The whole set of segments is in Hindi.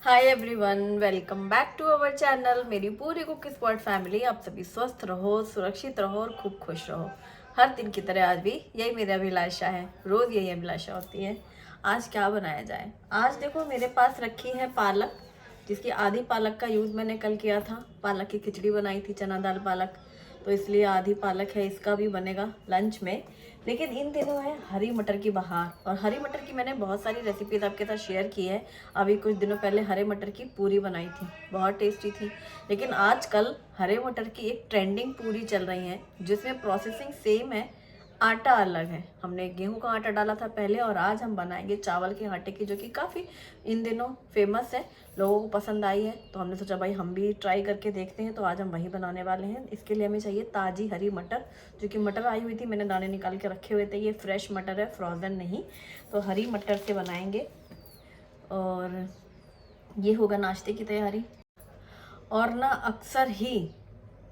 Hi everyone, welcome back to our channel. मेरी पूरी कुक स्पॉट फैमिली, आप सभी स्वस्थ रहो, सुरक्षित रहो और खूब खुश रहो। हर दिन की तरह आज भी यही मेरी अभिलाषा है, रोज़ यही अभिलाषा होती है। आज क्या बनाया जाए? आज देखो मेरे पास रखी है पालक, जिसकी आधी पालक का यूज़ मैंने कल किया था। पालक की खिचड़ी बनाई थी, चना दाल पालक, तो इसलिए आधी पालक है, इसका भी बनेगा लंच में। लेकिन इन दिनों है हरी मटर की बहार, और हरी मटर की मैंने बहुत सारी रेसिपीज आपके साथ शेयर की है। अभी कुछ दिनों पहले हरे मटर की पूरी बनाई थी, बहुत टेस्टी थी। लेकिन आजकल हरे मटर की एक ट्रेंडिंग पूरी चल रही है, जिसमें प्रोसेसिंग सेम है, आटा अलग है। हमने गेहूं का आटा डाला था पहले, और आज हम बनाएंगे चावल के आटे की, जो कि काफ़ी इन दिनों फेमस है, लोगों को पसंद आई है। तो हमने सोचा भाई हम भी ट्राई करके देखते हैं, तो आज हम वही बनाने वाले हैं। इसके लिए हमें चाहिए ताज़ी हरी मटर, जो कि मटर आई हुई थी, मैंने दाने निकाल के रखे हुए थे। ये फ्रेश मटर है, फ्रोज़न नहीं। तो हरी मटर से बनाएंगे, और ये होगा नाश्ते की तैयारी। और ना अक्सर ही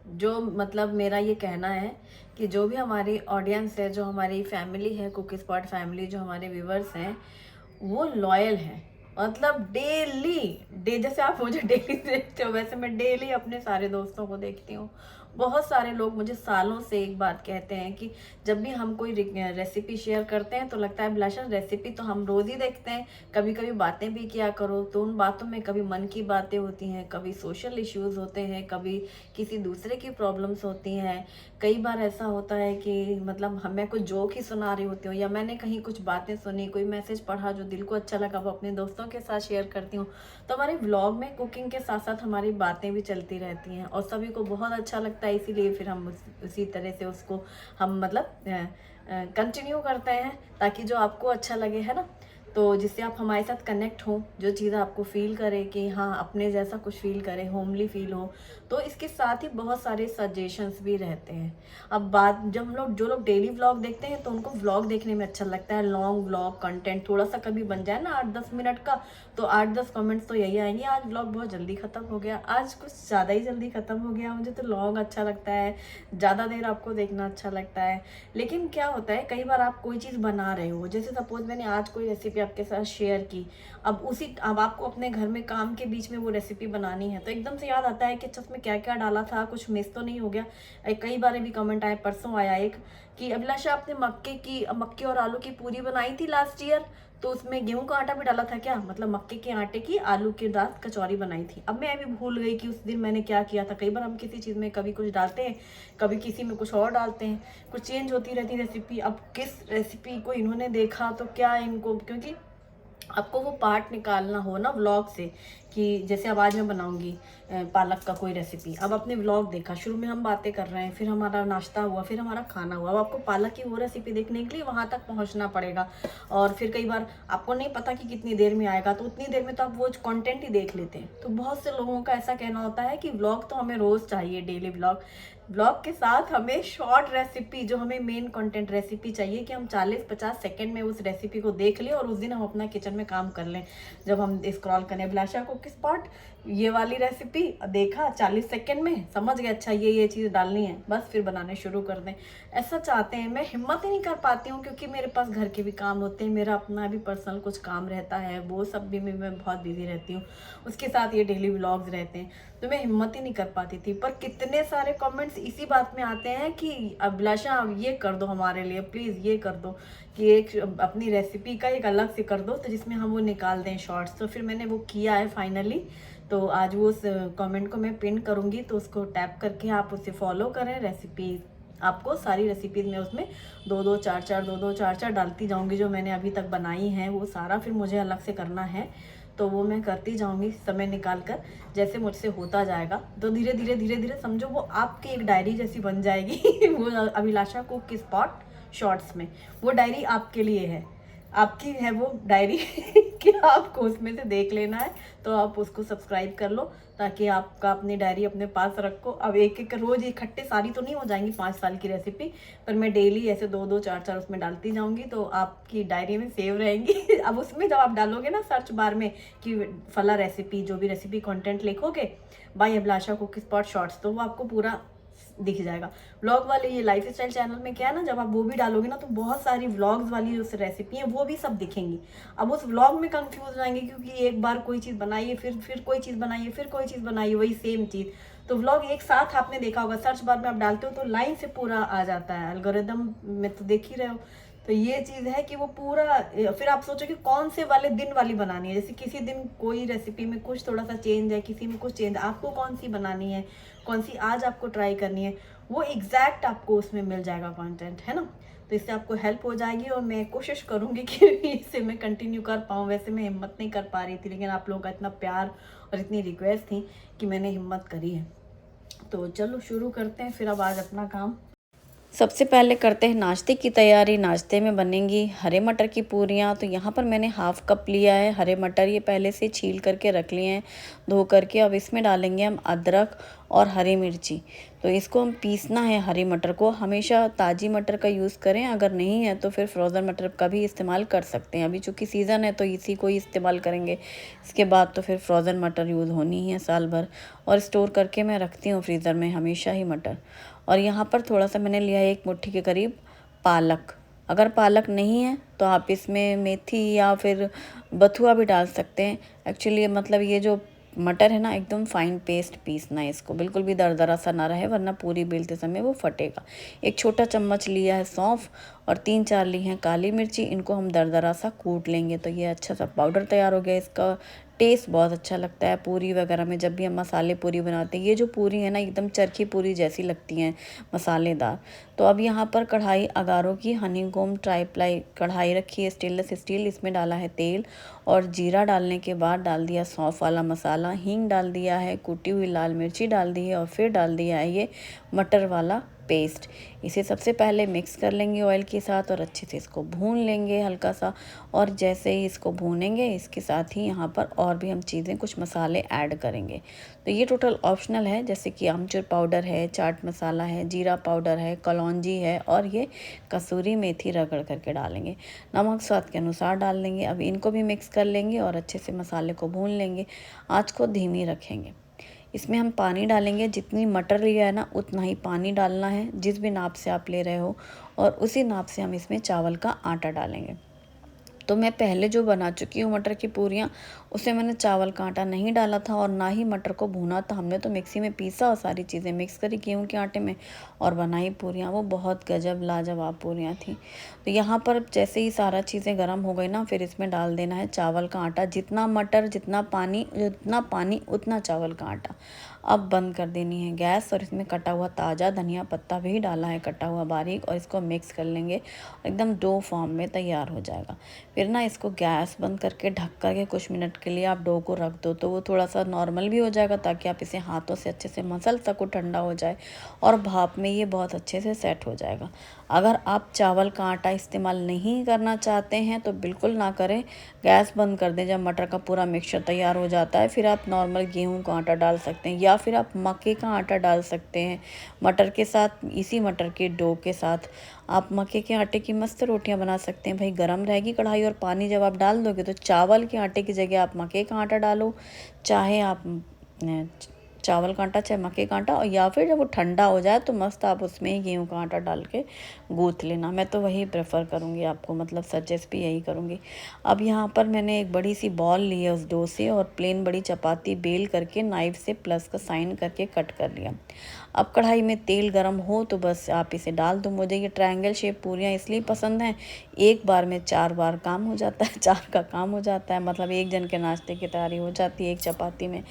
जो मतलब मेरा ये कहना है कि जो भी हमारी ऑडियंस है, जो हमारी फैमिली है, कुक स्पॉट फैमिली, जो हमारे व्यूवर्स हैं, वो लॉयल हैं। मतलब डेली डे जैसे आप मुझे डेली देखते हो, वैसे मैं डेली अपने सारे दोस्तों को देखती हूँ। बहुत सारे लोग मुझे सालों से एक बात कहते हैं कि जब भी हम कोई रेसिपी शेयर करते हैं तो लगता है अभिलाषा रेसिपी तो हम रोज़ ही देखते हैं, कभी कभी बातें भी किया करो। तो उन बातों में कभी मन की बातें होती हैं, कभी सोशल इश्यूज होते हैं, कभी किसी दूसरे की प्रॉब्लम्स होती हैं। कई बार ऐसा होता है कि मतलब हमें कुछ जोक ही सुना रही होती हूँ, या मैंने कहीं कुछ बातें सुनी, कोई मैसेज पढ़ा जो दिल को अच्छा लगा, वो अपने दोस्तों के साथ शेयर करती हूँ। तो हमारे व्लॉग में कुकिंग के साथ साथ हमारी बातें भी चलती रहती हैं, और सभी को बहुत अच्छा लगता है। इसीलिए फिर हम उसी तरह से उसको हम मतलब कंटिन्यू करते हैं, ताकि जो आपको अच्छा लगे, है ना। तो जिससे आप हमारे साथ कनेक्ट हो, जो चीज़ आपको फील करे कि हाँ अपने जैसा कुछ फील करे, होमली फील हो। तो इसके साथ ही बहुत सारे सजेशंस भी रहते हैं। अब बात जब हम लोग जो लोग डेली व्लॉग देखते हैं, तो उनको व्लॉग देखने में अच्छा लगता है, लॉन्ग व्लॉग कंटेंट थोड़ा सा कभी बन जाए ना 8-10 मिनट का, तो 8-10 कमेंट्स तो यही आएंगे, आज व्लॉग बहुत जल्दी ख़त्म हो गया, आज कुछ ज़्यादा ही जल्दी ख़त्म हो गया। मुझे तो लॉन्ग अच्छा लगता है, ज़्यादा देर आपको देखना अच्छा लगता है। लेकिन क्या होता है, कई बार आप कोई चीज़ बना रहे हो, जैसे सपोज मैंने आज कोई रेसिपी आपके साथ शेयर की, अब आपको अपने घर में काम के बीच में वो रेसिपी बनानी है, तो एकदम से याद आता है कि अच्छा उसमें क्या क्या डाला था, कुछ मिस तो नहीं हो गया। कई बार भी कमेंट आए, परसों आया एक कि अभिलाषा आपने मक्के और आलू की पूरी बनाई थी लास्ट ईयर, तो उसमें गेहूं का आटा भी डाला था क्या? मतलब मक्के के आटे की आलू के दाल कचौरी बनाई थी। अब मैं भी भूल गई कि उस दिन मैंने क्या किया था। कई बार हम किसी चीज़ में कभी कुछ डालते हैं, कभी किसी में कुछ और डालते हैं, कुछ चेंज होती रहती रेसिपी। अब किस रेसिपी को इन्होंने देखा तो क्या इनको, क्योंकि आपको वो पार्ट निकालना हो ना व्लॉग से, कि जैसे अब आज मैं बनाऊंगी पालक का कोई रेसिपी। अब अपने व्लॉग देखा, शुरू में हम बातें कर रहे हैं, फिर हमारा नाश्ता हुआ, फिर हमारा खाना हुआ। अब आपको पालक की वो रेसिपी देखने के लिए वहाँ तक पहुँचना पड़ेगा, और फिर कई बार आपको नहीं पता कि कितनी देर में आएगा, तो उतनी देर में तो आप वो कंटेंट ही देख लेते हैं। तो बहुत से लोगों का ऐसा कहना होता है कि व्लॉग तो हमें रोज़ चाहिए, डेली व्लॉग। ब्लॉग के साथ हमें शॉर्ट रेसिपी, जो हमें मेन कंटेंट रेसिपी चाहिए, कि हम 40-50 सेकंड में उस रेसिपी को देख लें, और उस दिन हम अपना किचन में काम कर लें। जब हम स्क्रॉल करें अभिलाषा को किस पार्ट, ये वाली रेसिपी देखा 40 सेकंड में, समझ गए अच्छा ये चीज़ डालनी है, बस फिर बनाने शुरू कर दें। ऐसा चाहते हैं। मैं हिम्मत ही नहीं कर पाती हूँ, क्योंकि मेरे पास घर के भी काम होते हैं, मेरा अपना भी पर्सनल कुछ काम रहता है, वो सब भी मैं बहुत बिजी रहती हूँ। उसके साथ ये डेली व्लॉग्स रहते हैं, तो मैं हिम्मत ही नहीं कर पाती थी। पर कितने सारे कमेंट्स इसी बात में आते हैं कि अभिलाषा अब ये कर दो हमारे लिए, प्लीज़ ये कर दो, कि एक अपनी रेसिपी का एक अलग से कर दो, तो जिसमें हम वो निकाल दें शॉर्ट्स। तो फिर मैंने वो किया है फाइनली। तो आज वो उस कमेंट को मैं पिन करूँगी, तो उसको टैप करके आप उसे फॉलो करें। रेसिपी आपको सारी रेसिपीज़ में उसमें 2-2 4-4 डालती जाऊँगी, जो मैंने अभी तक बनाई हैं वो सारा फिर मुझे अलग से करना है। तो वो मैं करती जाऊँगी समय निकाल कर, जैसे मुझसे होता जाएगा। तो धीरे धीरे धीरे धीरे समझो वो आपकी एक डायरी जैसी बन जाएगी वो अभिलाषा कुक स्पॉट शॉर्ट्स में, वो डायरी आपके लिए है, आपकी है वो डायरी कि आपको उसमें से देख लेना है। तो आप उसको सब्सक्राइब कर लो, ताकि आपका अपनी डायरी अपने पास रखो। अब एक एक रोज़ इकट्ठे सारी तो नहीं हो जाएंगी 5 साल की रेसिपी, पर मैं डेली ऐसे 2-2 4-4 उसमें डालती जाऊंगी, तो आपकी डायरी में सेव रहेंगी अब उसमें जब आप डालोगे ना सर्च बार में कि फला रेसिपी, जो भी रेसिपी कंटेंट लिखोगे बाय अभिलाषा कुक स्पॉट शॉर्ट्स, तो वो आपको पूरा दिख जाएगा। व्लॉग वाले ये लाइफ स्टाइल चैनल में क्या है ना, जब आप वो भी डालोगे ना तो बहुत सारी व्लॉग्स वाली जो रेसिपी है वो भी सब दिखेंगी। अब उस व्लॉग में कंफ्यूज हो जाएंगे, क्योंकि एक बार कोई चीज़ बनाइए, फिर कोई चीज़ बनाइए, फिर कोई चीज़ बनाइए, वही सेम चीज़। तो व्लॉग एक साथ आपने देखा होगा, सर्च बार में आप डालते हो तो लाइन से पूरा आ जाता है, एल्गोरिदम में तो देख ही रहे हो। तो ये चीज़ है कि वो पूरा, फिर आप सोचो कि कौन से वाले दिन वाली बनानी है। जैसे किसी दिन कोई रेसिपी में कुछ थोड़ा सा चेंज है, किसी में कुछ चेंज है, आपको कौन सी बनानी है, कौन सी आज आपको ट्राई करनी है, वो एग्जैक्ट आपको उसमें मिल जाएगा कंटेंट, है ना। तो इससे आपको हेल्प हो जाएगी और मैं कोशिश करूँगी कि इसे मैं कंटिन्यू कर पाऊँ। वैसे मैं हिम्मत नहीं कर पा रही थी, लेकिन आप लोगों का इतना प्यार और इतनी रिक्वेस्ट थी कि मैंने हिम्मत करी है। तो चलो शुरू करते हैं फिर अब आज अपना काम। सबसे पहले करते हैं नाश्ते की तैयारी। नाश्ते में बनेंगी हरे मटर की पूरियाँ। तो यहाँ पर मैंने हाफ कप लिया है हरे मटर, ये पहले से छील करके रख लिए हैं धो करके। अब इसमें डालेंगे हम अदरक और हरी मिर्ची। तो इसको हम पीसना है। हरी मटर को हमेशा ताज़ी मटर का यूज़ करें, अगर नहीं है तो फिर फ्रोज़न मटर का भी इस्तेमाल कर सकते हैं। अभी चूँकि सीज़न है तो इसी को ही इस्तेमाल करेंगे, इसके बाद तो फिर फ्रोज़न मटर यूज़ होनी ही है साल भर। और स्टोर करके मैं रखती हूँ फ्रीज़र में हमेशा ही मटर। और यहाँ पर थोड़ा सा मैंने लिया है 1 मुट्ठी के करीब पालक। अगर पालक नहीं है तो आप इसमें मेथी या फिर बथुआ भी डाल सकते हैं। एक्चुअली मतलब ये जो मटर है ना, एकदम फाइन पेस्ट पीसना है इसको, बिल्कुल भी दरदरा सा ना रहे, वरना पूरी बेलते समय वो फटेगा। 1 छोटा चम्मच लिया है सौंफ और 3-4 ली हैं काली मिर्ची। इनको हम दरदरा सा कूट लेंगे तो ये अच्छा सा पाउडर तैयार हो गया। इसका टेस्ट बहुत अच्छा लगता है पूरी वगैरह में, जब भी हम मसाले पूरी बनाते हैं। ये जो पूरी है ना, एकदम चरखी पूरी जैसी लगती हैं, मसालेदार। तो अब यहाँ पर कढ़ाई अगारों की हनीकॉम्ब ट्राईप्लाई कढ़ाई रखी है, स्टेनलेस स्टील। इसमें डाला है तेल और जीरा डालने के बाद डाल दिया सौंफ वाला मसाला, हींग डाल दिया है, कुटी हुई लाल मिर्ची डाल दी है और फिर डाल दिया है ये मटर वाला पेस्ट। इसे सबसे पहले मिक्स कर लेंगे ऑयल के साथ और अच्छे से इसको भून लेंगे हल्का सा। और जैसे ही इसको भूनेंगे, इसके साथ ही यहाँ पर और भी हम चीज़ें कुछ मसाले ऐड करेंगे। तो ये टोटल ऑप्शनल है, जैसे कि आमचूर पाउडर है, चाट मसाला है, जीरा पाउडर है, कलौंजी है और ये कसूरी मेथी रगड़ करके डालेंगे। नमक स्वाद के अनुसार डाल लेंगे। अब इनको भी मिक्स कर लेंगे और अच्छे से मसाले को भून लेंगे। आँच को धीमी रखेंगे। इसमें हम पानी डालेंगे, जितनी मटर लिया है ना उतना ही पानी डालना है, जिस भी नाप से आप ले रहे हो, और उसी नाप से हम इसमें चावल का आटा डालेंगे। तो मैं पहले जो बना चुकी हूँ मटर की पूरियाँ, उसमें मैंने चावल का आटा नहीं डाला था और ना ही मटर को भूना था। हमने तो मिक्सी में पीसा और सारी चीज़ें मिक्स करी गेहूँ के आटे में और बनाई पूरियाँ। वो बहुत गजब लाजवाब पूरियाँ थी। तो यहाँ पर जैसे ही सारा चीज़ें गर्म हो गई ना, फिर इसमें डाल देना है चावल का आटा। जितना मटर जितना पानी उतना चावल का आटा। अब बंद कर देनी है गैस और इसमें कटा हुआ ताज़ा धनिया पत्ता भी डाला है, कटा हुआ बारीक, और इसको मिक्स कर लेंगे। एकदम डो फॉर्म में तैयार हो जाएगा। फिर ना इसको गैस बंद करके ढक करके कुछ मिनट के लिए आप डो को रख दो, तो वो थोड़ा सा नॉर्मल भी हो जाएगा, ताकि आप इसे हाथों से अच्छे से मसल सको, ठंडा हो जाए और भाप में ये बहुत अच्छे से सेट हो जाएगा। अगर आप चावल का आटा इस्तेमाल नहीं करना चाहते हैं तो बिल्कुल ना करें, गैस बंद कर दें। जब मटर का पूरा मिक्सचर तैयार हो जाता है, फिर आप नॉर्मल गेहूं का आटा डाल सकते हैं या फिर आप मक्के का आटा डाल सकते हैं मटर के साथ। इसी मटर के डो के साथ आप मक्के के आटे की मस्त रोटियां बना सकते हैं। भाई गरम रहेगी कढ़ाई और पानी जब आप डाल दोगे तो चावल के आटे की जगह आप मक्के का आटा डालो, चाहे आप चावल का आटा चाहे मक्के का आटा, और या फिर जब वो ठंडा हो जाए तो मस्त आप उसमें ही गेहूं का आटा डाल के गूँथ लेना। मैं तो वही प्रेफर करूँगी, आपको मतलब सजेस्ट भी यही करूँगी। अब यहाँ पर मैंने एक बड़ी सी बॉल ली है उस डो से और प्लेन बड़ी चपाती बेल करके नाइफ से प्लस का साइन करके कट कर लिया। अब कढ़ाई में तेल गरम हो तो बस आप इसे डाल दो। मुझे ये ट्रायंगल शेप पूरियाँ इसलिए पसंद हैं, एक बार में 4 बार काम हो जाता है, 4 का काम हो जाता है, मतलब एक जन के नाश्ते की तैयारी हो जाती है एक चपाती में।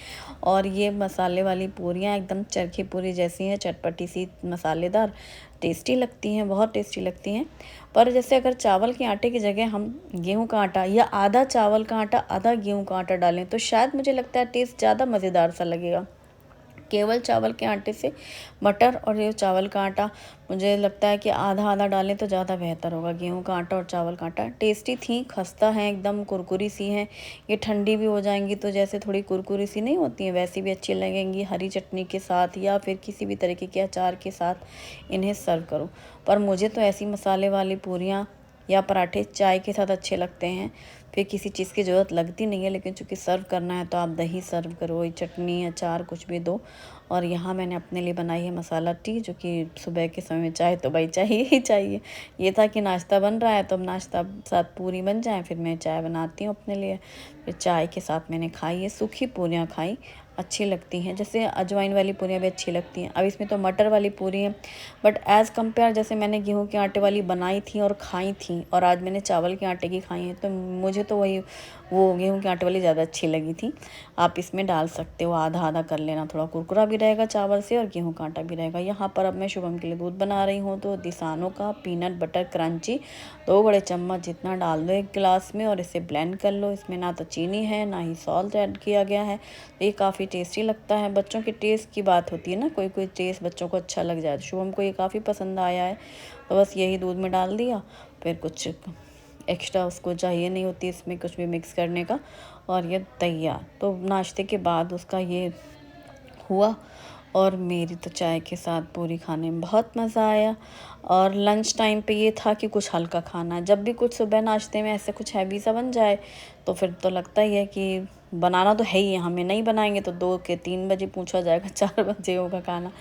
और ये मसाले वाली पूरियाँ एकदम चरखी पूरी जैसी हैं, चटपटी सी मसालेदार, टेस्टी लगती हैं, बहुत टेस्टी लगती हैं। पर जैसे अगर चावल के आटे की जगह हम गेहूं का आटा या आधा चावल का आटा आधा गेहूं का आटा डालें तो शायद मुझे लगता है टेस्ट ज़्यादा मज़ेदार सा लगेगा। केवल चावल के आटे से मटर और ये चावल का आटा मुझे लगता है कि आधा आधा डालें तो ज़्यादा बेहतर होगा। गेहूं का आटा और चावल का आटा टेस्टी थी, खस्ता हैं, एकदम कुरकुरी सी हैं। ये ठंडी भी हो जाएंगी तो जैसे थोड़ी कुरकुरी सी नहीं होती हैं, वैसी भी अच्छी लगेंगी हरी चटनी के साथ या फिर किसी भी तरीके के अचार के साथ इन्हें सर्व करो। पर मुझे तो ऐसी मसाले वाली पूरियाँ या पराठे चाय के साथ अच्छे लगते हैं। फिर किसी चीज़ की ज़रूरत लगती नहीं है, लेकिन चूँकि सर्व करना है तो आप दही सर्व करो, चटनी अचार कुछ भी दो। और यहाँ मैंने अपने लिए बनाई है मसाला टी, जो कि सुबह के समय में चाय तो भाई चाहिए ही चाहिए। ये था कि नाश्ता बन रहा है तो अब नाश्ता साथ पूरी बन जाए, फिर मैं चाय बनाती हूँ अपने लिए। फिर चाय के साथ मैंने खाई है, सूखी पूरियाँ खाई, अच्छी लगती हैं। जैसे अजवाइन वाली पूरियाँ भी अच्छी लगती हैं। अब इसमें तो मटर वाली पूरी है, बट एज़ कम्पेयर जैसे मैंने गेहूं के आटे वाली बनाई थी और खाई थी, और आज मैंने चावल के आटे की खाई हैं, तो मुझे तो वही वो गेहूं के आटे वाली ज़्यादा अच्छी लगी थी। आप इसमें डाल सकते हो, आधा आधा कर लेना, थोड़ा कुरकुरा भी रहेगा चावल से और गेहूं का आटा भी रहेगा। यहाँ पर अब मैं शुभम के लिए दूध बना रही हूँ, तो दिसानो का पीनट बटर क्रंची 2 बड़े चम्मच जितना डाल दो एक गिलास में, और इसे ब्लेंड कर लो। इसमें ना तो चीनी है ना ही सॉल्ट ऐड किया गया है। ये काफ़ी टेस्टी लगता है। बच्चों के टेस्ट की बात होती है ना, कोई कोई टेस्ट बच्चों को अच्छा लग जाए, तो शुभम को ये काफ़ी पसंद आया है। तो बस यही दूध में डाल दिया, फिर कुछ एक्स्ट्रा उसको चाहिए नहीं होती इसमें कुछ भी मिक्स करने का, और ये तैयार। तो नाश्ते के बाद उसका ये हुआ, और मेरी तो चाय के साथ पूरी खाने में बहुत मज़ा आया। और लंच टाइम पे ये था कि कुछ हल्का खाना, जब भी कुछ सुबह नाश्ते में ऐसे कुछ हैवी सा बन जाए तो फिर तो लगता ही है कि बनाना तो है ही है, हमें नहीं बनाएंगे तो 2 के 3 बजे पूछा जाएगा 4 बजे होगा खाना,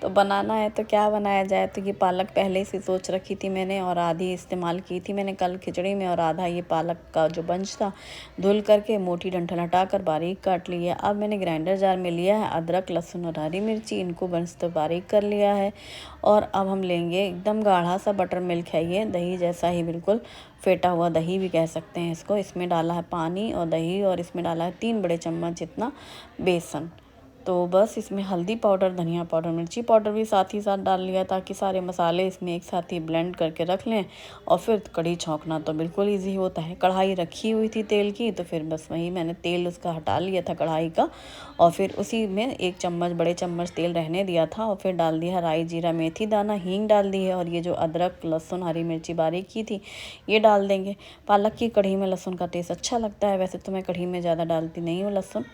तो बनाना है तो क्या बनाया जाए। तो ये पालक पहले से सोच रखी थी मैंने, और आधी इस्तेमाल की थी मैंने कल खिचड़ी में, और आधा ये पालक का जो बंच था धुल करके मोटी डंठल हटा कर बारीक काट लिया। अब मैंने ग्राइंडर जार में लिया है अदरक लहसुन और हरी मिर्ची, इनको बंच तो बारीक कर लिया है। और अब हम लेंगे एकदम गाढ़ा सा बटर मिल्क है, ये दही जैसा ही बिल्कुल फेटा हुआ दही भी कह सकते हैं इसको। इसमें डाला है पानी और दही, और इसमें डाला है 3 बड़े चम्मच जितना बेसन। तो बस इसमें हल्दी पाउडर, धनिया पाउडर, मिर्ची पाउडर भी साथ ही साथ डाल लिया, ताकि सारे मसाले इसमें एक साथ ही ब्लेंड करके रख लें। और फिर कढ़ी छौंकना तो बिल्कुल ईजी होता है। कढ़ाई रखी हुई थी तेल की, तो फिर बस वही मैंने तेल उसका हटा लिया था कढ़ाई का, और फिर उसी में 1 चम्मच बड़े चम्मच तेल रहने दिया था, और फिर डाल दिया राई जीरा मेथी दाना, हींग डाल दी है, और ये जो अदरक लहसुन हरी मिर्ची बारीक की थी ये डाल देंगे। पालक की कढ़ी में लहसुन का टेस्ट अच्छा लगता है, वैसे तो मैं कढ़ी में ज़्यादा डालती नहीं हूँ लहसुन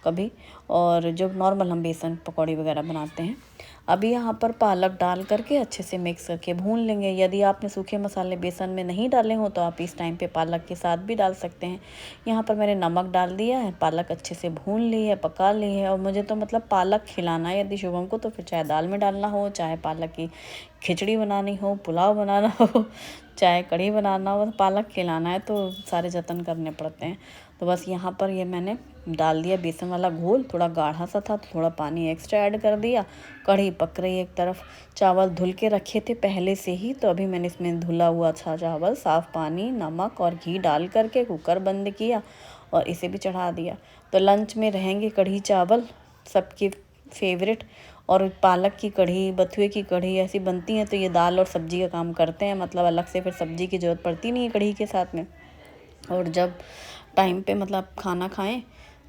कभी, और जो नॉर्मल हम बेसन पकौड़ी वगैरह बनाते हैं। अभी यहाँ पर पालक डाल करके अच्छे से मिक्स करके भून लेंगे। यदि आपने सूखे मसाले बेसन में नहीं डाले हों तो आप इस टाइम पे पालक के साथ भी डाल सकते हैं। यहाँ पर मैंने नमक डाल दिया है, पालक अच्छे से भून ली है, पका ली है। और मुझे तो मतलब पालक खिलाना है यदि शुभम को, तो फिर चाहे दाल में डालना हो, चाहे पालक की खिचड़ी बनानी हो, पुलाव बनाना हो, चाहे कढ़ी बनाना हो, पालक खिलाना है तो सारे जतन करने पड़ते हैं। तो बस यहाँ पर ये मैंने डाल दिया बेसन वाला घोल, थोड़ा गाढ़ा सा था तो थोड़ा पानी एक्स्ट्रा ऐड कर दिया। कढ़ी पक रही है एक तरफ, चावल धुल के रखे थे पहले से ही, तो अभी मैंने इसमें धुला हुआ अच्छा चावल साफ़ पानी नमक और घी डाल करके कुकर बंद किया और इसे भी चढ़ा दिया। तो लंच में रहेंगे कढ़ी चावल, सबकी फेवरेट। और पालक की कढ़ी, बथुए की कढ़ी ऐसी बनती हैं तो ये दाल और सब्जी का काम करते हैं, मतलब अलग से फिर सब्जी की ज़रूरत पड़ती नहीं है कढ़ी के साथ में। और जब टाइम पे मतलब खाना खाएं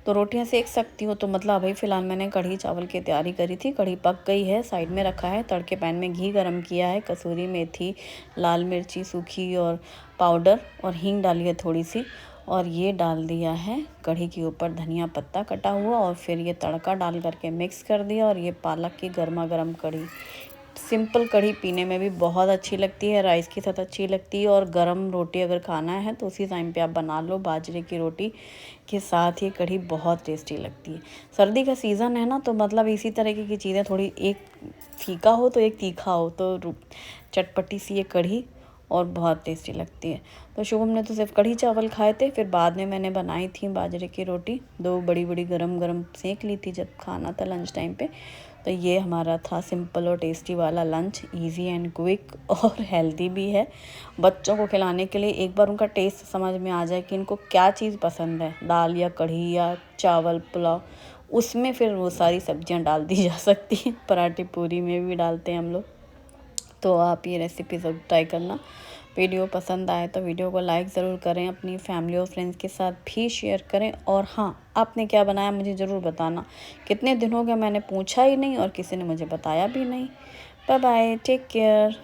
तो रोटियां सेक सकती हो। तो मतलब अभी फ़िलहाल मैंने कढ़ी चावल की तैयारी करी थी। कढ़ी पक गई है, साइड में रखा है। तड़के पैन में घी गरम किया है, कसूरी मेथी, लाल मिर्ची सूखी और पाउडर और हींग डाली है थोड़ी सी, और ये डाल दिया है कढ़ी के ऊपर धनिया पत्ता कटा हुआ, और फिर ये तड़का डाल करके मिक्स कर दिया। और ये पालक की गर्मा गर्म कढ़ी, सिंपल कढ़ी पीने में भी बहुत अच्छी लगती है, राइस के साथ अच्छी लगती है। और गरम रोटी अगर खाना है तो उसी टाइम पे आप बना लो, बाजरे की रोटी के साथ ये कढ़ी बहुत टेस्टी लगती है। सर्दी का सीज़न है ना, तो मतलब इसी तरीके की चीज़ें, थोड़ी एक फीका हो तो एक तीखा हो, तो चटपटी सी ये कढ़ी और बहुत टेस्टी लगती है। तो शुभम ने तो सिर्फ कढ़ी चावल खाए थे, फिर बाद में मैंने बनाई थी बाजरे की रोटी, 2 बड़ी बड़ी गरम गरम सेक ली थी जब खाना था लंच टाइम पे। तो ये हमारा था सिंपल और टेस्टी वाला लंच, इजी एंड क्विक और हेल्दी भी है। बच्चों को खिलाने के लिए एक बार उनका टेस्ट समझ में आ जाए कि इनको क्या चीज़ पसंद है, दाल या कढ़ी या चावल पुलाव, उसमें फिर वो सारी सब्जियां डाल दी जा सकती हैं। पराठे पूरी में भी डालते हैं हम लोग। तो आप ये रेसिपी ज़रूर ट्राई करना। वीडियो पसंद आए तो वीडियो को लाइक ज़रूर करें, अपनी फैमिली और फ्रेंड्स के साथ भी शेयर करें। और हाँ, आपने क्या बनाया मुझे ज़रूर बताना। कितने दिन हो गए मैंने पूछा ही नहीं और किसी ने मुझे बताया भी नहीं। Bye bye, take care.